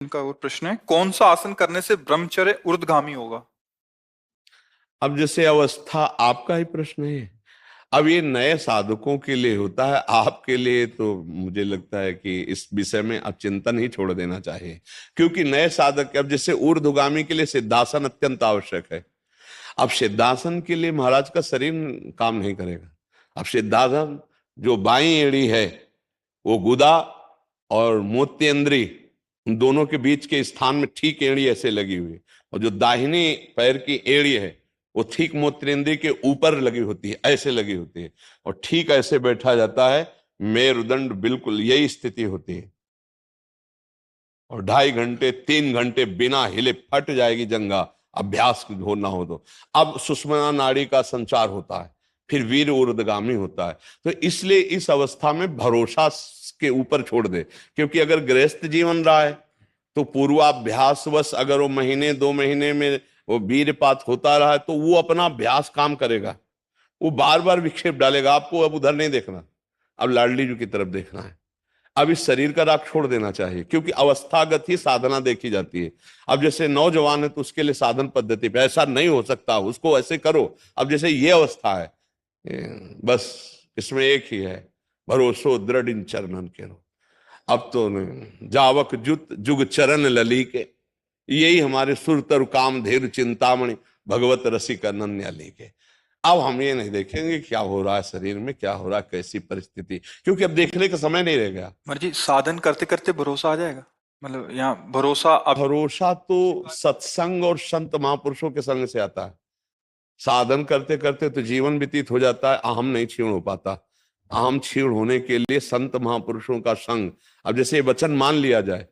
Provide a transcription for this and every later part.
इनका और प्रश्न है, कौन सा आसन करने से ब्रह्मचर्य ऊर्ध्वगामी होगा? अब जैसे अवस्था आपका ही प्रश्न है। अब ये नए साधकों के लिए होता है, आपके लिए तो मुझे लगता है कि इस विषय में अब चिंतन ही छोड़ देना चाहिए। क्योंकि नए साधक, अब जैसे ऊर्ध्वगामी के लिए सिद्धासन अत्यंत आवश्यक है। अब सिद्धासन के लिए महाराज का शरीर काम नहीं करेगा। अब सिद्धासन, जो बाई एड़ी है वो गुदा और मोत्येंद्री, उन दोनों के बीच के स्थान में ठीक एड़ी ऐसे लगी हुई है, और जो दाहिनी पैर की एड़ी है वो ठीक मोत्रेंद्री के ऊपर लगी होती है, ऐसे लगी होती है, और ठीक ऐसे बैठा जाता है। मेरुदंड बिल्कुल यही स्थिति होती है, और 2.5 घंटे 3 घंटे बिना हिले फट जाएगी जंघा, अभ्यास हो ना हो तो। अब सुषुम्ना नाड़ी का संचार होता है, फिर वीर ऊर्ध्वगामी होता है। तो इसलिए इस अवस्था में भरोसा के ऊपर छोड़ दे। क्योंकि अगर गृहस्थ जीवन रहा है तो पूर्वाभ्यासवश अगर वो महीने 2 महीने में वो वीरपात होता रहा है तो वो अपना अभ्यास काम करेगा, वो बार बार विक्षेप डालेगा। आपको अब उधर नहीं देखना, अब लाडली जी की तरफ देखना है। अब इस शरीर का राग छोड़ देना चाहिए, क्योंकि अवस्थागत ही साधना देखी जाती है। अब जैसे नौजवान है तो उसके लिए साधन पद्धति पे ऐसा नहीं हो सकता, उसको ऐसे करो। अब जैसे ये अवस्था है, बस इसमें एक ही है, भरोसो दृढ़ इन चरणन के रो। अब तो जावक जुत जुग चरण लली के, यही हमारे सुरतर काम धीर चिंतामणि भगवत रसिक अनन्या के। अब हम ये नहीं देखेंगे क्या हो रहा है शरीर में, क्या हो रहा है, कैसी परिस्थिति, क्योंकि अब देखने का समय नहीं रह गया। जी, साधन करते करते भरोसा आ जाएगा, मतलब यहाँ भरोसा भरोसा तो सत्संग और संत महापुरुषों के संग से आता है। साधन करते करते तो जीवन व्यतीत हो जाता है, अहम नहीं क्षीण हो पाता। अहम क्षीण होने के लिए संत महापुरुषों का संग। अब जैसे ये वचन मान लिया जाए,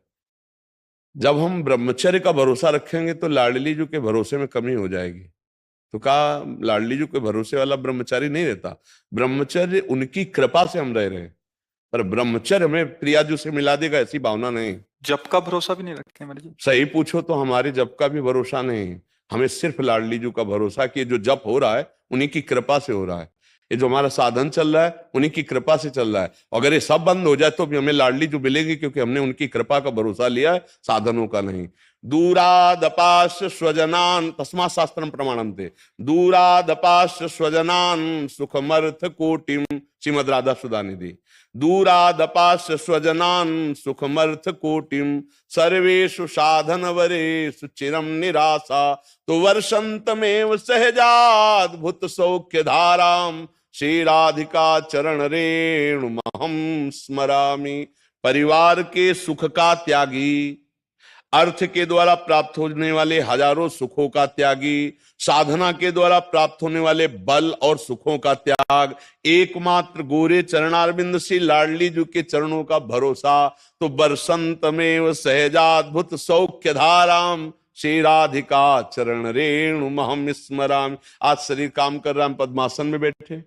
जब हम ब्रह्मचर्य का भरोसा रखेंगे तो लाडली जी के भरोसे में कमी हो जाएगी। तो कहा लाडली जी के भरोसे वाला ब्रह्मचारी नहीं रहता। ब्रह्मचर्य उनकी कृपा से हम रह रहे हैं, पर ब्रह्मचर्य में प्रियाजू से मिला देगा ऐसी भावना नहीं। जप का भरोसा भी नहीं रखते हैं जी। सही पूछो तो हमारे जप का भी भरोसा नहीं, हमें सिर्फ लाडली जी का भरोसा कि जो जप हो रहा है उन्हीं की कृपा से हो रहा है। ये जो हमारा साधन चल रहा है उन्हीं की कृपा से चल रहा है। अगर ये सब बंद हो जाए तो भी हमें लाडली जो मिलेगी, क्योंकि हमने उनकी कृपा का भरोसा लिया है, साधनों का नहीं। दूरादपाश स्वजनान तस्मा शास्त्रम प्रमाणन्ते, दूरादपाश स्वजनान सुखमर्थ कोटिम, श्रीमद राधा सुधा निधि। दूरादपाश स्वजनान सुखमर्थ कोटिम, सर्वेषु साधन वरेषु चिरम निराशा, तो वर्षंतमेव सहजाद्भुत सौख्य धाराम, श्री राधिका चरण रेणु महम स्मरामि। परिवार के सुख का त्यागी, अर्थ के द्वारा प्राप्त होने वाले हजारों सुखों का त्यागी, साधना के द्वारा प्राप्त होने वाले बल और सुखों का त्याग, एकमात्र गोरे चरणारविंद श्री लाडली जी के चरणों का भरोसा, तो बरसंत में सहजाद्भुत सौख्य धाराम, श्री राधिका चरण रेणु महम स्मरामि। आज शरीर काम कर रहा है, हम पद्मासन में बैठे,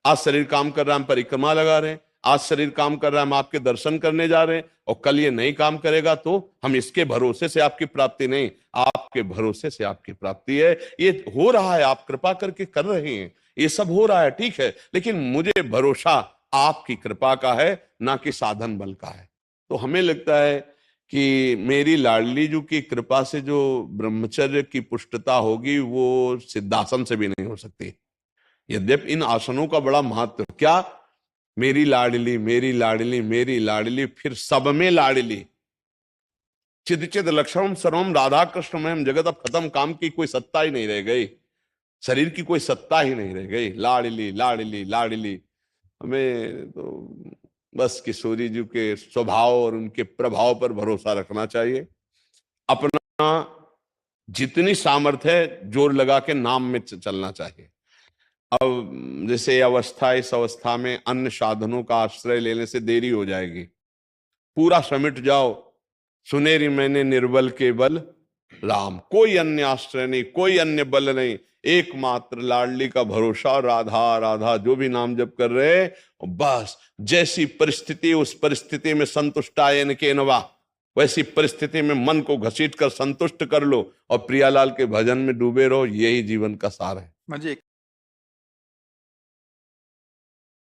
आज शरीर काम कर रहा है, हम परिक्रमा लगा रहे हैं, आज शरीर काम कर रहा है, हम आपके दर्शन करने जा रहे हैं, और कल ये नहीं काम करेगा तो हम इसके भरोसे से आपकी प्राप्ति नहीं, आपके भरोसे से आपकी प्राप्ति है। ये हो रहा है, आप कृपा करके कर रहे हैं, ये सब हो रहा है, ठीक है, लेकिन मुझे भरोसा आपकी कृपा का है, ना कि साधन बल का है। तो हमें लगता है कि मेरी लाडली जी की कृपा से जो ब्रह्मचर्य की पुष्टता होगी वो सिद्धासन से भी नहीं हो सकती। यद्यपि इन आसनों का बड़ा महत्व, क्या मेरी लाडली मेरी लाडली मेरी लाडली, फिर सब में लाडली, चिद चिद लक्षणम सर्वम राधा कृष्ण में जगत। अब खत्म, काम की कोई सत्ता ही नहीं रह गई, शरीर की कोई सत्ता ही नहीं रह गई, लाडली लाडली लाडली। हमें तो बस किशोरी जी के स्वभाव और उनके प्रभाव पर भरोसा रखना चाहिए। अपना जितनी सामर्थ्य है जोर लगा के नाम में चलना चाहिए। अब जैसे अवस्था, इस अवस्था में अन्य साधनों का आश्रय लेने से देरी हो जाएगी। पूरा समिट जाओ, सुनेरी मैंने निर्बल के बल राम, कोई अन्य आश्रय नहीं, कोई अन्य बल नहीं, एकमात्र लाडली का भरोसा। राधा राधा जो भी नाम जप कर रहे, बस जैसी परिस्थिति उस परिस्थिति में संतुष्टायन के नवा, वैसी परिस्थिति में मन को घसीट कर संतुष्ट कर लो और प्रियालाल के भजन में डूबे रहो, यही जीवन का सार है। मुझे